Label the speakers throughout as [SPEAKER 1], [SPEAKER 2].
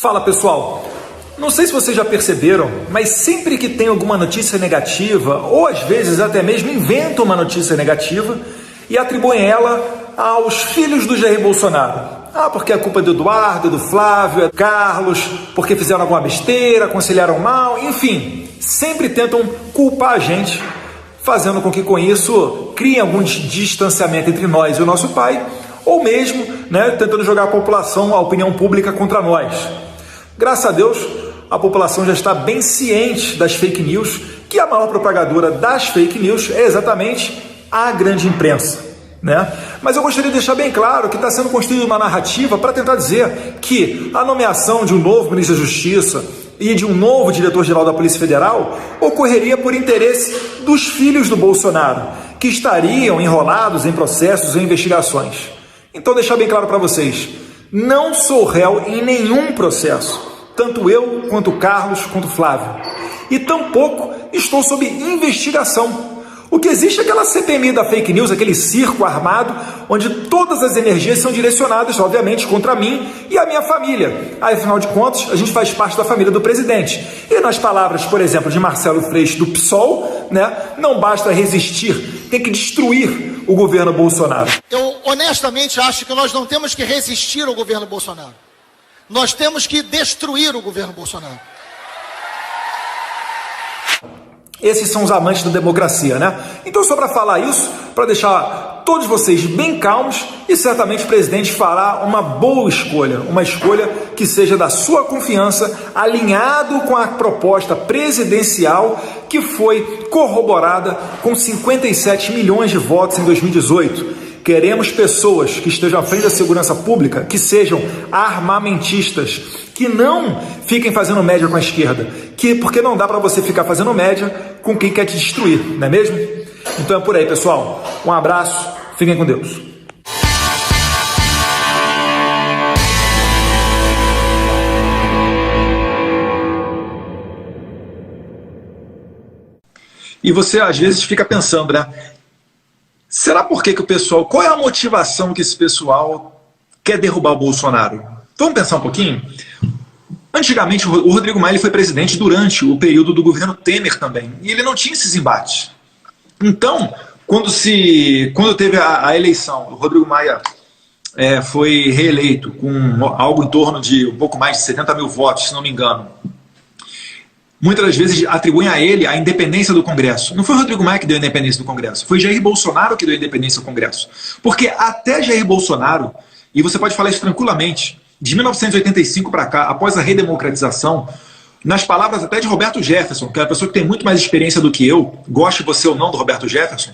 [SPEAKER 1] Fala pessoal, não sei se vocês já perceberam, mas sempre que tem alguma notícia negativa, ou às vezes até mesmo inventam uma notícia negativa e atribuem ela aos filhos do Jair Bolsonaro. Porque a culpa é do Eduardo, do Flávio, é do Carlos, porque fizeram alguma besteira, aconselharam mal, enfim, sempre tentam culpar a gente, fazendo com que com isso criem algum distanciamento entre nós e o nosso pai, ou mesmo tentando jogar a população, a opinião pública contra nós. Graças a Deus, a população já está bem ciente das fake news, que a maior propagadora das fake news é exatamente a grande imprensa. Mas eu gostaria de deixar bem claro que está sendo construída uma narrativa para tentar dizer que a nomeação de um novo ministro da Justiça e de um novo diretor-geral da Polícia Federal ocorreria por interesse dos filhos do Bolsonaro, que estariam enrolados em processos ou investigações. Então, deixar bem claro para vocês, não sou réu em nenhum processo, tanto eu, quanto o Carlos, quanto o Flávio. E tampouco estou sob investigação. O que existe é aquela CPMI da fake news, aquele circo armado, onde todas as energias são direcionadas, obviamente, contra mim e a minha família. Afinal de contas, a gente faz parte da família do presidente. E nas palavras, por exemplo, de Marcelo Freixo do PSOL, não basta resistir, tem que destruir o governo Bolsonaro.
[SPEAKER 2] Eu honestamente acho que nós não temos que resistir ao governo Bolsonaro. Nós temos que destruir o governo Bolsonaro.
[SPEAKER 1] Esses são os amantes da democracia, Então, só para falar isso, para deixar todos vocês bem calmos, e certamente o presidente fará uma boa escolha, uma escolha que seja da sua confiança, alinhado com a proposta presidencial que foi corroborada com 57 milhões de votos em 2018. Queremos pessoas que estejam à frente da segurança pública, que sejam armamentistas, que não fiquem fazendo média com a esquerda, porque não dá para você ficar fazendo média com quem quer te destruir, não é mesmo? Então é por aí, pessoal. Um abraço, fiquem com Deus. E você às vezes fica pensando, será por que o pessoal, qual é a motivação que esse pessoal quer derrubar o Bolsonaro? Vamos pensar um pouquinho? Antigamente, o Rodrigo Maia foi presidente durante o período do governo Temer também, e ele não tinha esses embates. Então, quando teve a eleição, o Rodrigo Maia foi reeleito com algo em torno de um pouco mais de 70 mil votos, se não me engano. Muitas das vezes atribuem a ele a independência do Congresso. Não foi o Rodrigo Maia que deu a independência do Congresso, foi Jair Bolsonaro que deu a independência do Congresso. Porque até Jair Bolsonaro, e você pode falar isso tranquilamente, de 1985 para cá, após a redemocratização, nas palavras até de Roberto Jefferson, que é uma pessoa que tem muito mais experiência do que eu, goste você ou não do Roberto Jefferson,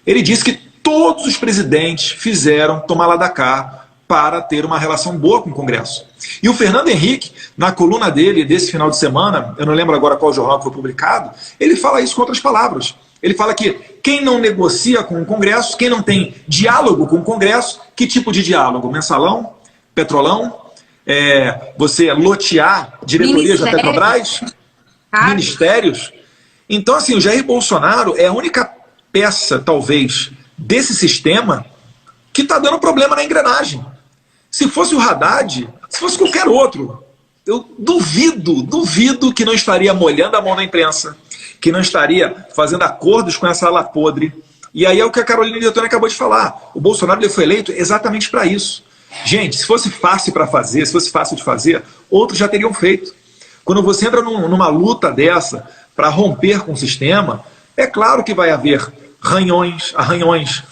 [SPEAKER 1] ele disse que todos os presidentes fizeram tomar lá da cá para ter uma relação boa com o Congresso. E o Fernando Henrique, na coluna dele desse final de semana, eu não lembro agora qual jornal que foi publicado, ele fala isso com outras palavras. Ele fala que quem não negocia com o Congresso, quem não tem diálogo com o Congresso, que tipo de diálogo? Mensalão? Petrolão? Você lotear diretorias da Petrobras? Ministérios? Então, assim, o Jair Bolsonaro é a única peça, talvez, desse sistema que está dando problema na engrenagem. Se fosse o Haddad, se fosse qualquer outro, eu duvido que não estaria molhando a mão da imprensa, que não estaria fazendo acordos com essa ala podre. E aí é o que a Carolina Detoni acabou de falar. O Bolsonaro ele foi eleito exatamente para isso. Gente, se fosse fácil para fazer, se fosse fácil de fazer, outros já teriam feito. Quando você entra numa luta dessa para romper com o sistema, é claro que vai haver arranhões,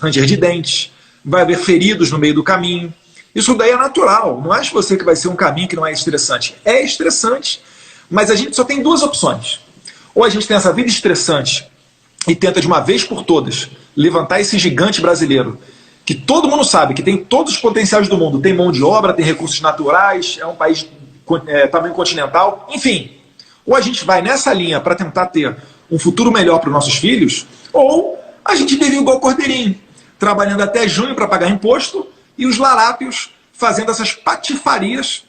[SPEAKER 1] ranger de dentes, vai haver feridos no meio do caminho. Isso daí é natural. Não acho você que vai ser um caminho que não é estressante. É estressante, mas a gente só tem duas opções. Ou a gente tem essa vida estressante e tenta de uma vez por todas levantar esse gigante brasileiro, que todo mundo sabe que tem todos os potenciais do mundo, tem mão de obra, tem recursos naturais, é um país tamanho continental, enfim. Ou a gente vai nessa linha para tentar ter um futuro melhor para os nossos filhos, ou a gente vive igual Cordeirinho, trabalhando até junho para pagar imposto, e os larápios fazendo essas patifarias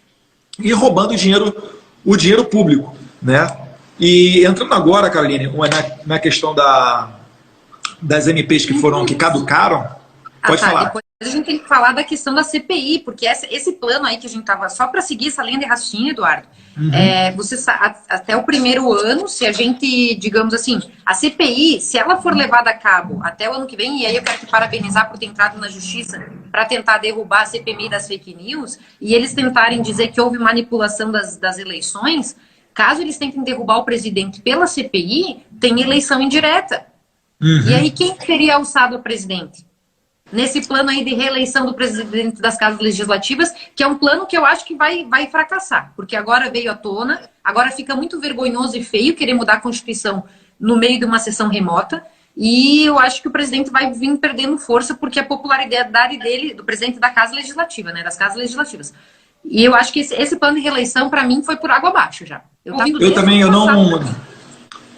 [SPEAKER 1] e roubando o dinheiro público. E entrando agora, Caroline, na questão das MPs que caducaram, pode falar.
[SPEAKER 3] a gente tem que falar da questão da CPI, porque esse plano aí que a gente tava, só para seguir essa linha de raciocínio, Eduardo, até o primeiro ano, se a gente, digamos assim, a CPI, se ela for levada a cabo até o ano que vem, e aí eu quero te parabenizar por ter entrado na justiça para tentar derrubar a CPMI das fake news, e eles tentarem dizer que houve manipulação das eleições, caso eles tentem derrubar o presidente pela CPI, tem eleição indireta. E aí quem teria alçado o presidente? Nesse plano aí de reeleição do presidente das casas legislativas, que é um plano que eu acho que vai fracassar, porque agora veio à tona, agora fica muito vergonhoso e feio querer mudar a Constituição no meio de uma sessão remota, e eu acho que o presidente vai vir perdendo força, porque a popularidade dele, do presidente da casa legislativa, né, das casas legislativas. E eu acho que esse plano de reeleição, para mim, foi por água abaixo já.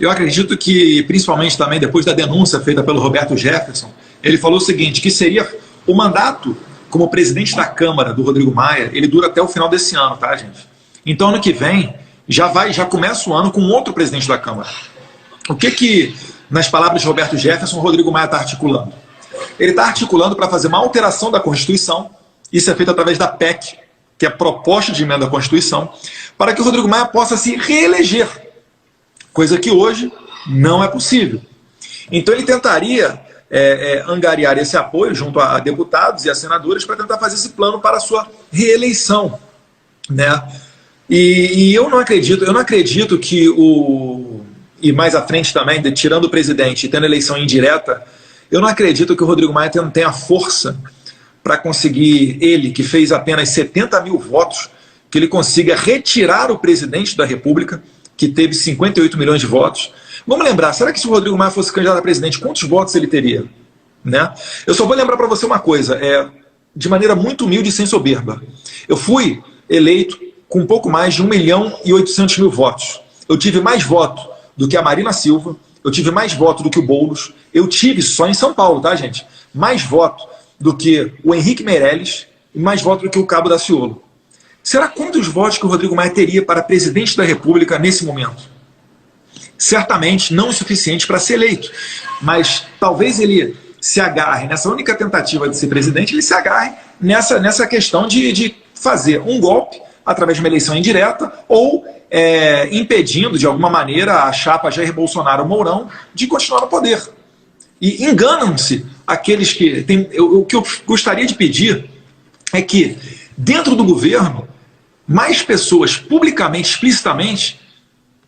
[SPEAKER 1] Eu acredito que, principalmente também depois da denúncia feita pelo Roberto Jefferson, ele falou o seguinte, que seria o mandato como presidente da Câmara do Rodrigo Maia, ele dura até o final desse ano, tá, gente? Então, ano que vem, já começa o ano com outro presidente da Câmara. O que, nas palavras de Roberto Jefferson, o Rodrigo Maia está articulando? Ele está articulando para fazer uma alteração da Constituição, isso é feito através da PEC, que é a proposta de emenda à Constituição, para que o Rodrigo Maia possa se reeleger, coisa que hoje não é possível. Então ele tentaria angariar esse apoio junto a deputados e a senadores para tentar fazer esse plano para a sua reeleição, né? E eu não acredito que e mais à frente também, tirando o presidente e tendo eleição indireta, eu não acredito que o Rodrigo Maia tenha força para conseguir, ele que fez apenas 70 mil votos, que ele consiga retirar o presidente da República, que teve 58 milhões de votos. Vamos lembrar, será que se o Rodrigo Maia fosse candidato a presidente, quantos votos ele teria? Né? Eu só vou lembrar para você uma coisa, de maneira muito humilde e sem soberba. Eu fui eleito com um pouco mais de 1.800.000 votos. Eu tive mais voto do que a Marina Silva, eu tive mais voto do que o Boulos, eu tive só em São Paulo, tá, gente? Mais voto do que o Henrique Meirelles e mais voto do que o Cabo Daciolo. Será quantos votos que o Rodrigo Maia teria para presidente da República nesse momento? Certamente não o suficiente para ser eleito, mas talvez ele se agarre, nessa única tentativa de ser presidente, ele se agarre nessa questão de fazer um golpe através de uma eleição indireta ou impedindo de alguma maneira a chapa Jair Bolsonaro-Mourão de continuar no poder. E enganam-se aqueles que... O que eu gostaria de pedir é que, dentro do governo, mais pessoas publicamente, explicitamente,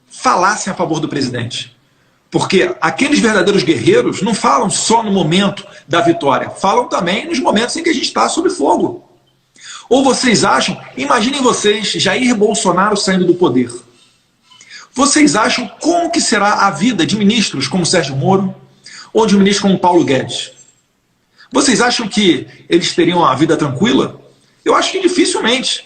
[SPEAKER 1] falassem a favor do presidente. Porque aqueles verdadeiros guerreiros não falam só no momento da vitória, falam também nos momentos em que a gente está sob fogo. Ou vocês acham, imaginem vocês, Jair Bolsonaro saindo do poder. Vocês acham como que será a vida de ministros como Sérgio Moro, ou de um ministro como Paulo Guedes? Vocês acham que eles teriam a vida tranquila? Eu acho que dificilmente,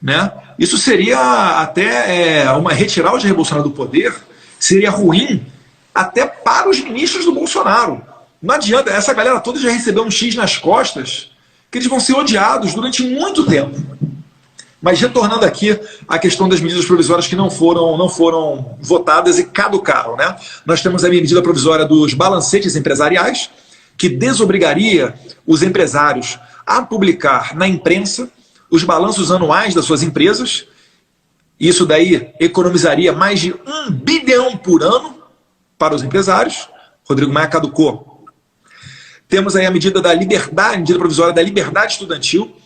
[SPEAKER 1] né? Isso seria até retirar o Jair Bolsonaro do poder, seria ruim até para os ministros do Bolsonaro. Não adianta, essa galera toda já recebeu um X nas costas, que eles vão ser odiados durante muito tempo. Mas retornando aqui à questão das medidas provisórias que não foram votadas e caducaram, né? Nós temos a medida provisória dos balancetes empresariais, que desobrigaria os empresários a publicar na imprensa os balanços anuais das suas empresas. Isso daí economizaria mais de 1 bilhão por ano para os empresários. Rodrigo Maia caducou. Temos aí a medida da liberdade, a medida provisória da liberdade estudantil,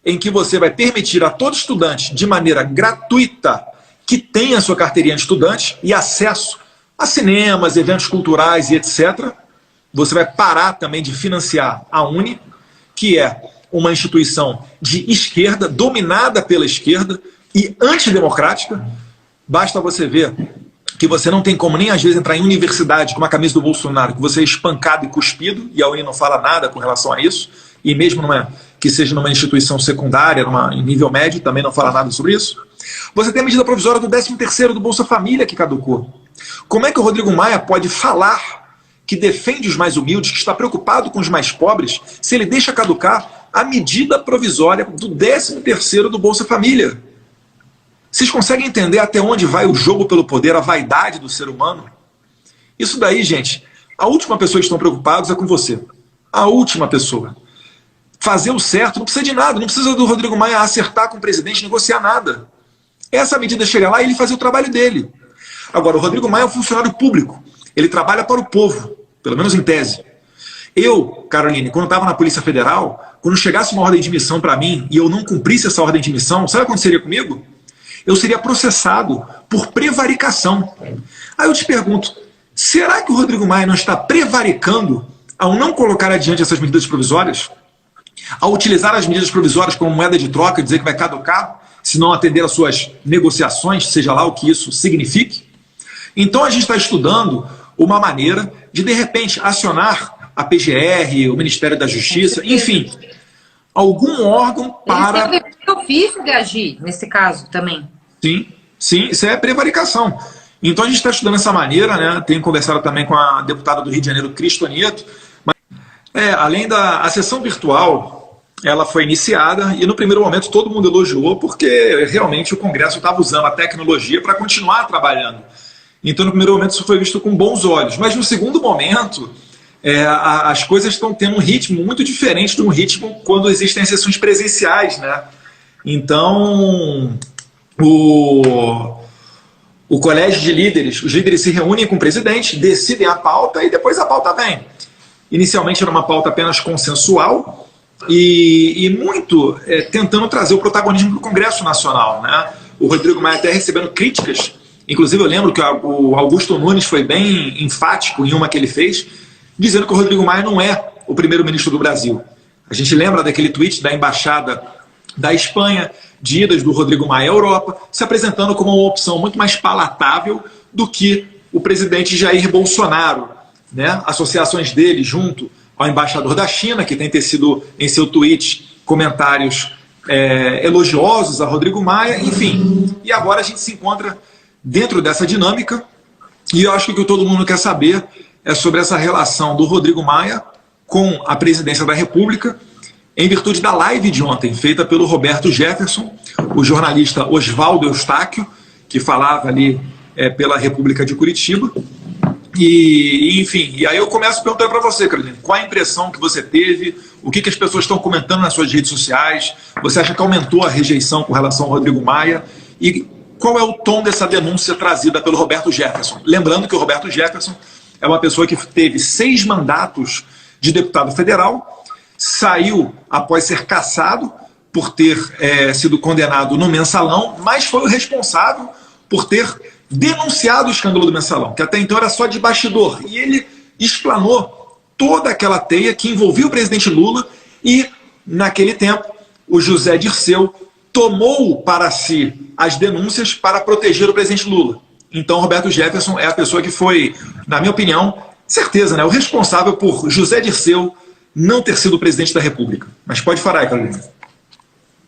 [SPEAKER 1] em que você vai permitir a todo estudante, de maneira gratuita, que tenha sua carteirinha de estudante e acesso a cinemas, eventos culturais e etc. Você vai parar também de financiar a Uni, que é uma instituição de esquerda, dominada pela esquerda e antidemocrática. Basta você ver que você não tem como nem às vezes entrar em universidade com uma camisa do Bolsonaro, que você é espancado e cuspido, e a Uni não fala nada com relação a isso, e mesmo que seja numa instituição secundária, em nível médio, também não fala nada sobre isso. Você tem a medida provisória do 13º do Bolsa Família que caducou. Como é que o Rodrigo Maia pode falar que defende os mais humildes, que está preocupado com os mais pobres, se ele deixa caducar a medida provisória do 13º do Bolsa Família? Vocês conseguem entender até onde vai o jogo pelo poder, a vaidade do ser humano? Isso daí, gente, a última pessoa que estão preocupados é com você. A última pessoa. fazer o certo, não precisa de nada, não precisa do Rodrigo Maia acertar com o presidente, negociar nada. Essa medida chega lá e ele fazer o trabalho dele. Agora, o Rodrigo Maia é um funcionário público, ele trabalha para o povo, pelo menos em tese. Eu, Caroline, quando estava na Polícia Federal, quando chegasse uma ordem de missão para mim e eu não cumprisse essa ordem de missão, sabe o que aconteceria comigo? Eu seria processado por prevaricação. Aí eu te pergunto, será que o Rodrigo Maia não está prevaricando ao não colocar adiante essas medidas provisórias? Ao utilizar as medidas provisórias como moeda de troca, dizer que vai caducar, se não atender às suas negociações, seja lá o que isso signifique? Então a gente está estudando uma maneira de repente, acionar a PGR, o Ministério da Justiça, enfim, algum órgão para...
[SPEAKER 3] Eles têm o ofício de agir, nesse caso, também.
[SPEAKER 1] Sim, sim, isso é prevaricação. Então a gente está estudando essa maneira, né? Tenho conversado também com a deputada do Rio de Janeiro, Cristo Nieto. Além da sessão virtual, ela foi iniciada e no primeiro momento todo mundo elogiou porque realmente o Congresso estava usando a tecnologia para continuar trabalhando. Então no primeiro momento isso foi visto com bons olhos. Mas no segundo momento... as coisas estão tendo um ritmo muito diferente de um ritmo quando existem sessões presenciais, né? Então, o colégio de líderes, os líderes se reúnem com o presidente, decidem a pauta e depois a pauta vem. Inicialmente era uma pauta apenas consensual e muito tentando trazer o protagonismo do Congresso Nacional, né? O Rodrigo Maia até recebendo críticas, inclusive eu lembro que o Augusto Nunes foi bem enfático em uma que ele fez, dizendo que o Rodrigo Maia não é o primeiro-ministro do Brasil. A gente lembra daquele tweet da Embaixada da Espanha, de idas do Rodrigo Maia à Europa, se apresentando como uma opção muito mais palatável do que o presidente Jair Bolsonaro, né? Associações dele junto ao embaixador da China, que tem tecido em seu tweet comentários elogiosos a Rodrigo Maia, enfim. E agora a gente se encontra dentro dessa dinâmica e eu acho que o que todo mundo quer saber é sobre essa relação do Rodrigo Maia com a presidência da República, em virtude da live de ontem, feita pelo Roberto Jefferson, o jornalista Oswaldo Eustáquio, que falava ali pela República de Curitiba. Enfim, e aí eu começo perguntando para você, Carolina, qual a impressão que você teve, o que as pessoas estão comentando nas suas redes sociais, você acha que aumentou a rejeição com relação ao Rodrigo Maia, e qual é o tom dessa denúncia trazida pelo Roberto Jefferson? Lembrando que o Roberto Jefferson é uma pessoa que teve 6 mandatos de deputado federal, saiu após ser cassado por ter sido condenado no Mensalão, mas foi o responsável por ter denunciado o escândalo do Mensalão, que até então era só de bastidor. E ele explanou toda aquela teia que envolvia o presidente Lula e, naquele tempo, o José Dirceu tomou para si as denúncias para proteger o presidente Lula. Então, Roberto Jefferson é a pessoa que foi, na minha opinião, certeza, né, o responsável por José Dirceu não ter sido o presidente da República. Mas pode falar aí, Carolina.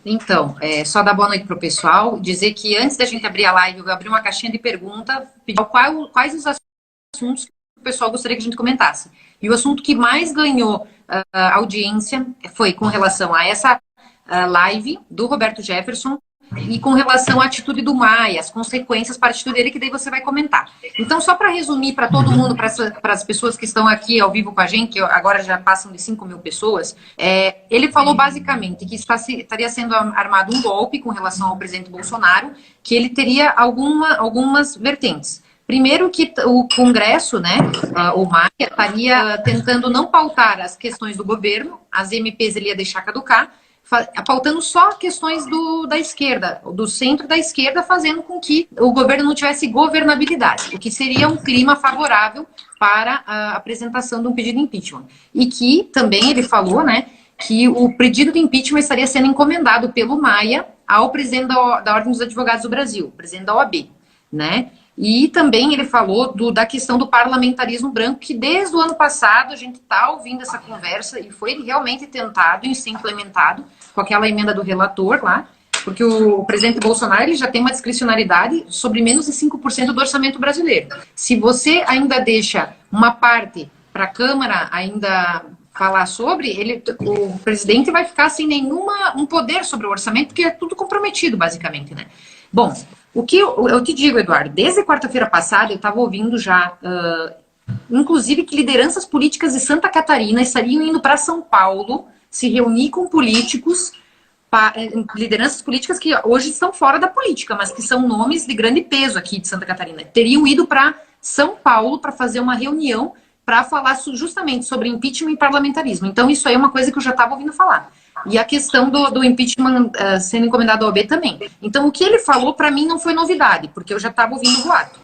[SPEAKER 3] Então, só dar boa noite para o pessoal, dizer que antes da gente abrir a live, eu vou abrir uma caixinha de pergunta, pedir quais os assuntos que o pessoal gostaria que a gente comentasse. E o assunto que mais ganhou audiência foi com relação a essa live do Roberto Jefferson e com relação à atitude do Maia, as consequências para a atitude dele, que daí você vai comentar. Então, só para resumir para todo mundo, para as pessoas que estão aqui ao vivo com a gente, que agora já passam de 5.000 pessoas, ele falou basicamente que estaria sendo armado um golpe com relação ao presidente Bolsonaro, que ele teria algumas vertentes. Primeiro que o Congresso, né, o Maia, estaria tentando não pautar as questões do governo, as MPs ele ia deixar caducar, pautando só questões da esquerda, do centro da esquerda, fazendo com que o governo não tivesse governabilidade, o que seria um clima favorável para a apresentação de um pedido de impeachment. E que também ele falou, né, que o pedido de impeachment estaria sendo encomendado pelo Maia ao presidente da Ordem dos Advogados do Brasil, presidente da OAB, né? E também ele falou da questão do parlamentarismo branco, que desde o ano passado a gente está ouvindo essa conversa e foi realmente tentado em ser implementado com aquela emenda do relator lá, porque o presidente Bolsonaro ele já tem uma discricionariedade sobre menos de 5% do orçamento brasileiro. Se você ainda deixa uma parte para a Câmara ainda falar sobre, o presidente vai ficar sem um poder sobre o orçamento, porque é tudo comprometido, basicamente, né? Bom, o que eu te digo, Eduardo, desde quarta-feira passada eu estava ouvindo já, inclusive, que lideranças políticas de Santa Catarina estariam indo para São Paulo se reunir com políticos, lideranças políticas que hoje estão fora da política, mas que são nomes de grande peso aqui de Santa Catarina. Teriam ido para São Paulo para fazer uma reunião para falar justamente sobre impeachment e parlamentarismo. Então, isso aí é uma coisa que eu já estava ouvindo falar. E a questão do impeachment sendo encomendado ao OAB também. Então, o que ele falou, para mim, não foi novidade, porque eu já estava ouvindo o boato.